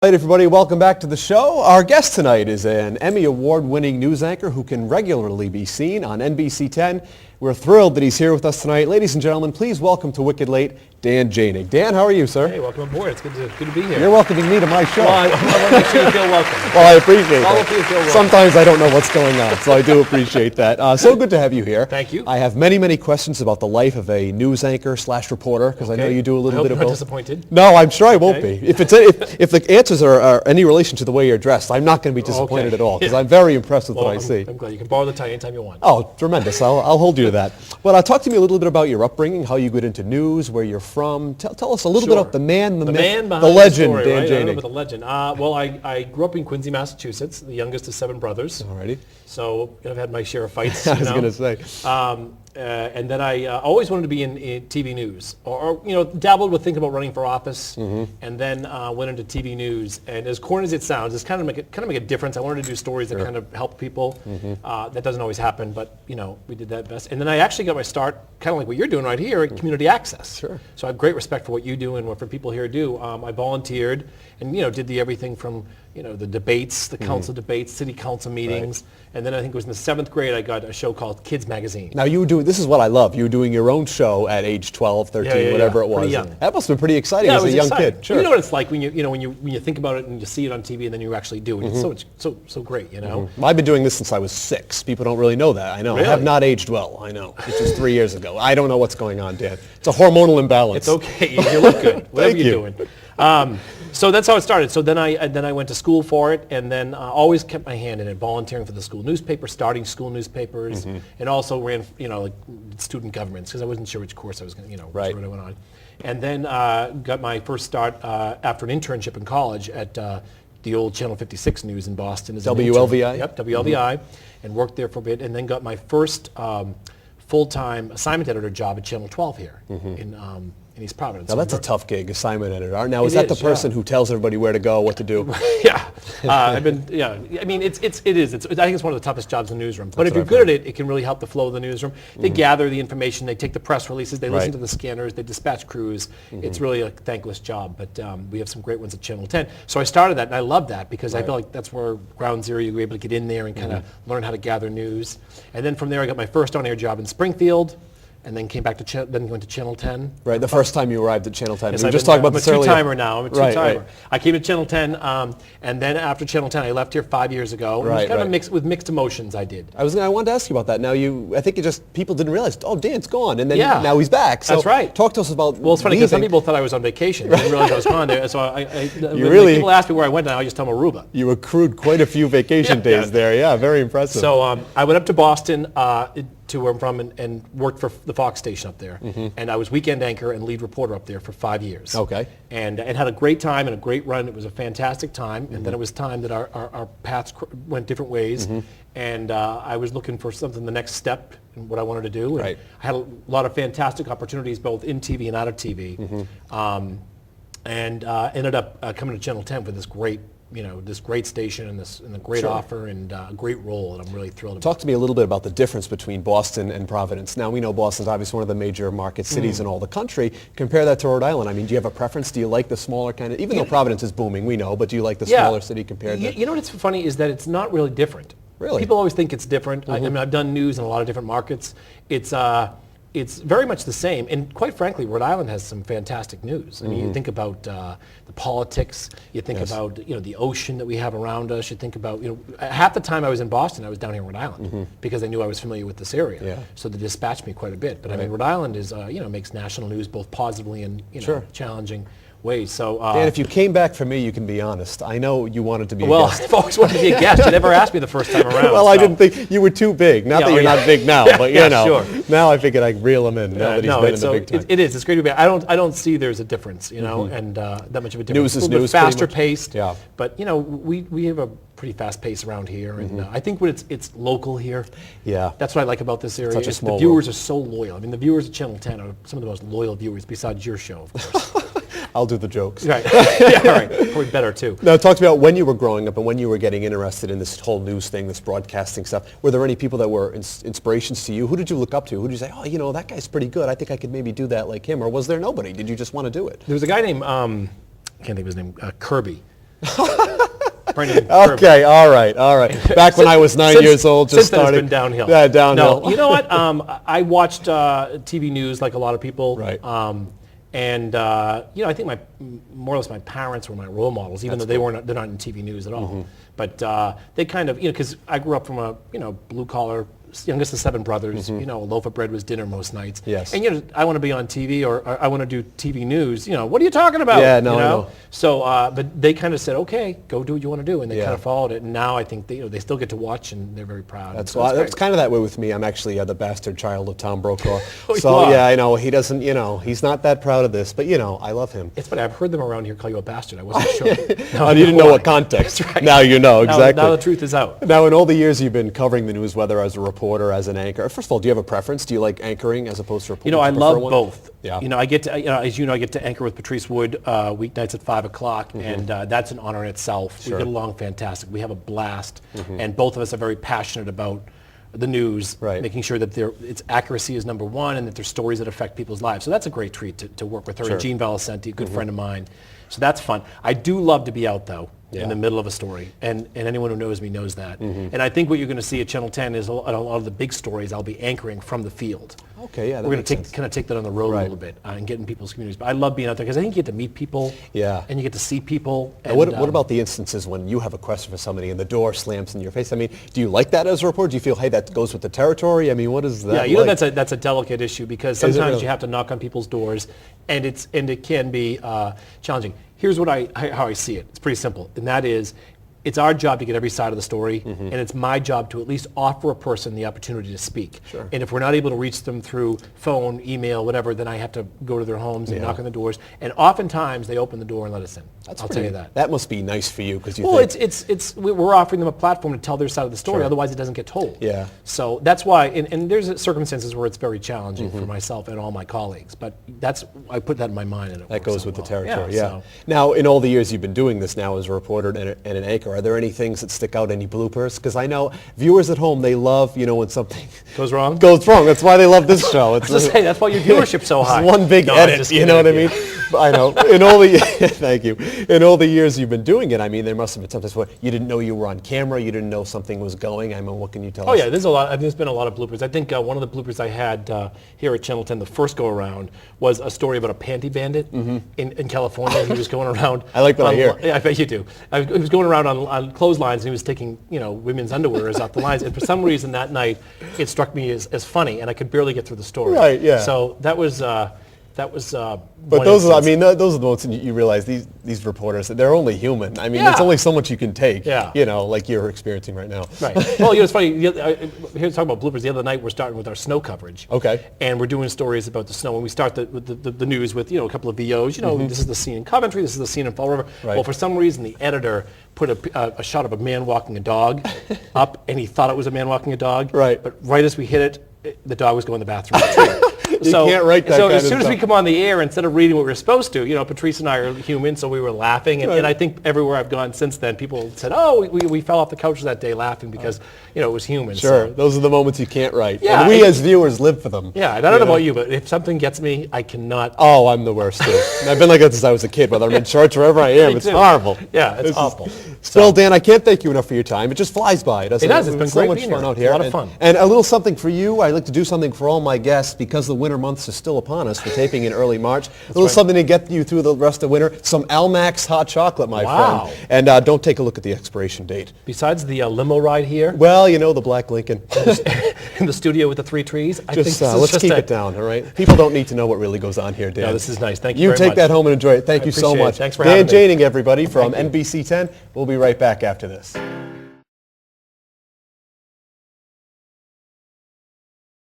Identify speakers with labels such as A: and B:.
A: All right, everybody, welcome back to the show. Our guest tonight is an Emmy Award-winning news anchor who can regularly be seen on NBC 10. We're thrilled that he's here with us tonight. Ladies and gentlemen, please welcome to Wicked Late, Dan Jaehnig. Dan, how are you, sir?
B: Hey, welcome aboard. It's good to be here.
A: You're welcoming me to my show.
B: Well, I want to make sure you feel welcome.
A: Well, I appreciate
B: All
A: that.
B: of you feel welcome.
A: Sometimes I don't know what's going on, so I do appreciate that. So good to have you here.
B: Thank you.
A: I have many, many questions about the life of a news anchor / reporter, because I know you do a little bit of
B: I hope you're not
A: both.
B: disappointed.
A: No, I'm sure I won't be. If the answers are any relation to the way you're dressed, I'm not going to be disappointed at all, because I'm very impressed with what I see.
B: I'm glad you can borrow the tie anytime you want.
A: Oh, tremendous. I'll hold you to that. Well, talk to me a little bit about your upbringing, how you get into news, where you're from. Tell us a little bit about the man, the myth, the legend,
B: story,
A: Dan
B: right?
A: Jaehnig.
B: I know about the legend. Well, I grew up in Quincy, Massachusetts, the youngest of 7 brothers.
A: Alrighty.
B: So I've had my share of fights.
A: I was going to say.
B: And then I always wanted to be in TV news, or dabbled with thinking about running for office, and then went into TV news. And as corny as it sounds, it's kind of make a difference. I wanted to do stories that kind of help people. That doesn't always happen, but we did that best. And then I actually got my start, kind of like what you're doing right here, at community access.
A: Sure.
B: So I have great respect for what you do and what for people here do. I volunteered and did everything from the debates, the council debates, city council meetings, and then I think it was in the 7th grade I got a show called Kids Magazine.
A: Now you were doing, this is what I love, you were doing your own show at age 12, 13, whatever it was.
B: Pretty young.
A: That must have been pretty exciting as a young kid. Sure.
B: You know what it's like when you think about it and you see it on TV and then you actually do it. It's so great, Well,
A: I've been doing this since I was 6. People don't really know that. I know.
B: Really?
A: I have not aged well. I know. Which was 3 years ago. I don't know what's going on, Dan. It's a hormonal imbalance.
B: It's okay. You look good. Whatever you're doing. So that's how it started. So then I went to school for it, and then always kept my hand in it, volunteering for the school newspaper, starting school newspapers, and also ran, like student governments, because I wasn't sure which course I was going to, which road I went on. And then got my first start after an internship in college at the old Channel 56 News in Boston. As
A: WLVI?
B: Yep, WLVI, and worked there for a bit, and then got my first full-time assignment editor job at Channel 12 here in East Providence.
A: Now that's a tough gig, assignment editor. Now is that the person who tells everybody where to go, what to do?
B: Yeah, I mean, it is. I think it's one of the toughest jobs in the newsroom. But if you're good at it, it can really help the flow of the newsroom. They gather the information, they take the press releases, they listen to the scanners, they dispatch crews. It's really a thankless job, but we have some great ones at Channel 10. So I started that, and I love that because I feel like that's where ground zero, you were able to get in there and kind of learn how to gather news. And then from there, I got my first on-air job in Springfield. And then came back to then went to Channel 10.
A: Right, the first time you arrived at Channel 10.
B: Yes,
A: we were just talking about this earlier.
B: I'm a two-timer now. I'm a two-timer.
A: Right.
B: I came to Channel 10, and then after Channel 10, I left here 5 years ago. It was kind of mixed emotions. I did.
A: I wanted to ask you about that. Now I think people didn't realize. Oh, Dan's gone, and then now he's back. So
B: that's right.
A: Talk to us about.
B: Well, it's funny because some people thought I was on vacation. They didn't realize I was gone there. So when people ask me where I went, now I just tell them Aruba.
A: You accrued quite a few vacation days there. Yeah, very impressive.
B: So I went up to Boston to where I'm from and worked for the Fox station up there. And I was weekend anchor and lead reporter up there for 5 years. Okay. And had a great time and a great run. It was a fantastic time. And then it was time that our paths went different ways. And I was looking for something, the next step in what I wanted to do. And I had a lot of fantastic opportunities both in TV and out of TV. And ended up coming to Channel 10 for this great this great station and the great offer and a great role, and I'm really thrilled about it.
A: Talk to me a little bit about the difference between Boston and Providence. Now, we know Boston's obviously one of the major market cities in all the country. Compare that to Rhode Island. I mean, do you have a preference? Do you like the smaller kind of, even though Providence is booming, we know, but do you like the smaller city compared to?
B: You know what's funny is that it's not really different.
A: Really?
B: People always think it's different. I mean, I've done news in a lot of different markets. It's very much the same, and quite frankly, Rhode Island has some fantastic news. I mean, you think about the politics, you think about the ocean that we have around us. You think about half the time I was in Boston, I was down here in Rhode Island because I knew I was familiar with this area. So they dispatched me quite a bit. But I mean, Rhode Island is makes national news both positively and challenging ways. So
A: Dan, if you came back for me, you can be honest. I know you wanted to be a guest.
B: Well, I've always wanted to be a guest. You never asked me the first time around.
A: Well, I didn't think you were too big. Not that you're not big now, but now I figured I'd reel him in. Now that he's been in the big time.
B: It is. It's great to be back. I don't see there's a difference, and that much of a difference.
A: News is news.
B: Faster paced.
A: Yeah.
B: But we have a pretty fast pace around here, and I think when it's local here.
A: Yeah.
B: That's what I like about this area.
A: Such a small
B: the viewers
A: world.
B: are so loyal. I mean, the viewers at Channel 10 are some of the most loyal viewers besides your show, of course.
A: I'll do the jokes.
B: Right. Yeah, all right. Probably better, too.
A: Now, talk to me about when you were growing up and when you were getting interested in this whole news thing, this broadcasting stuff. Were there any people that were inspirations to you? Who did you look up to? Who did you say, oh, that guy's pretty good. I think I could maybe do that like him. Or was there nobody? Did you just want to do it?
B: There was a guy named, I can't think of his name, Kirby. Brendan
A: Okay, all right. Back when I was 9 years old, just
B: since then
A: starting.
B: it's been downhill.
A: Yeah, downhill.
B: No, you know what? I watched TV news like a lot of people.
A: Right.
B: I think more or less my parents were my role models, even though they're not in TV news at all. But they kind of, because I grew up from a, blue collar, youngest of 7 brothers. A loaf of bread was dinner most nights.
A: Yes.
B: And I want to be on TV or I want to do TV news. What are you talking about?
A: Yeah, no.
B: So, but they kind of said, okay, go do what you want to do, and they kind of followed it. And now I think they still get to watch, and they're very proud.
A: That's kind of that way with me. I'm actually the bastard child of Tom Brokaw.
B: Oh,
A: so yeah, I know he doesn't. He's not that proud of this, but I love him.
B: It's funny. I've heard them around here call you a bastard. I wasn't sure.
A: You didn't know what context.
B: That's right.
A: Now you know exactly.
B: Now the truth is out.
A: Now, in all the years you've been covering the news, whether as a reporter, as an anchor, first of all, do you have a preference? Do you like anchoring as opposed to reporting?
B: I love both.
A: Yeah.
B: I get to, as I get to anchor with Patrice Wood weeknights at 5 o'clock, and that's an honor in itself.
A: Sure.
B: We get along fantastic. We have a blast, and both of us are very passionate about the news, making sure that its accuracy is number one, and that there's stories that affect people's lives. So that's a great treat to work with her. Sure. And Jean Valicenti, a good friend of mine. So that's fun. I do love to be out, though, in the middle of a story. And anyone who knows me knows that. And I think what you're going to see at Channel 10 is a lot of the big stories I'll be anchoring from the field.
A: Okay, yeah,
B: we're going to kind of take that on the road a little bit and get in people's communities. But I love being out there because I think you get to meet people.
A: Yeah.
B: And you get to see people. And
A: what about the instances when you have a question for somebody and the door slams in your face? I mean, do you like that as a reporter? Do you feel, hey, that goes with the territory? I mean, what is that?
B: Yeah,
A: like?
B: that's a delicate issue because sometimes you have to knock on people's doors, and it can be challenging. Here's how I see it. It's pretty simple, and that is, it's our job to get every side of the story, and it's my job to at least offer a person the opportunity to speak.
A: Sure.
B: And if we're not able to reach them through phone, email, whatever, then I have to go to their homes and knock on the doors. And oftentimes they open the door and let us in. I'll tell you that.
A: That must be nice for you because
B: we're offering them a platform to tell their side of the story. Sure. Otherwise, it doesn't get told.
A: Yeah.
B: So that's why, and there's circumstances where it's very challenging for myself and all my colleagues. But I put that in my mind, and
A: that goes with the territory.
B: Yeah.
A: So. Now, in all the years you've been doing this now as a reporter and an anchor, are there any things that stick out, any bloopers? Because I know viewers at home, they love, when something
B: goes wrong.
A: That's why they love this show.
B: It's that's why your viewership's so high.
A: It's one big edit. You know what I mean? I know. In all the thank you. In all the years you've been doing it, I mean, there must have been sometimes where you didn't know you were on camera, you didn't know something was going. I mean, what can you tell us?
B: Oh yeah, there's been a lot of bloopers. I think one of the bloopers I had here at Channel 10 the first go around was a story about a panty bandit in California. He was going around.
A: I like what I hear.
B: Yeah, I bet you do. He was going around on clotheslines, and he was taking women's underwears off the lines. And for some reason that night, it struck me as funny, and I could barely get through the story.
A: Right. Yeah.
B: So that was.
A: But those are the moments you realize these reporters, they're only human. I mean, there's only so much you can take.
B: Yeah.
A: Like you're experiencing right now.
B: Right. Well, it's funny. Here's talking about bloopers. The other night we're starting with our snow coverage.
A: Okay.
B: And we're doing stories about the snow, and we start the news with a couple of VOs. This is the scene in Coventry. This is the scene in Fall River.
A: Right.
B: Well, for some reason the editor put a shot of a man walking a dog up, and he thought it was a man walking a dog.
A: Right.
B: But right as we hit it, the dog was going to the bathroom.
A: You can't write that
B: so
A: kind
B: as soon
A: of
B: as we
A: stuff.
B: come on the air, instead of reading what we were supposed to, Patrice and I are human, so we were laughing. And I think everywhere I've gone since then, people said, oh, we fell off the couch that day laughing because, it was human.
A: Sure,
B: so.
A: those are the moments you can't write.
B: Yeah,
A: and we as viewers live for them.
B: Yeah, and I don't know about you, but if something gets me, I cannot.
A: Oh, I'm the worst too. And I've been like that since I was a kid, whether I'm in church or wherever I am. It's horrible.
B: Yeah, it's awful.
A: Still, Dan, I can't thank you enough for your time. It just flies by, doesn't it?
B: It does. It's been
A: so
B: great
A: much
B: being
A: fun
B: here.
A: out here.
B: It's a lot of fun.
A: And a little something for you. I like to do something for all my guests because the winter months are still upon us. We're taping in early March. A little something to get you through the rest of winter. Some Almax hot chocolate, my friend. And don't take a look at the expiration date.
B: Besides the limo ride here.
A: Well, the black Lincoln.
B: In the studio with the 3 trees.
A: Let's keep it down, all right? People don't need to know what really goes on here, Dan.
B: No, this is nice. Thank you very much.
A: You take that home and enjoy it. Thank you so much.
B: Thanks for having me.
A: Dan Jaehnig, everybody, from NBC 10. We'll be right back after this.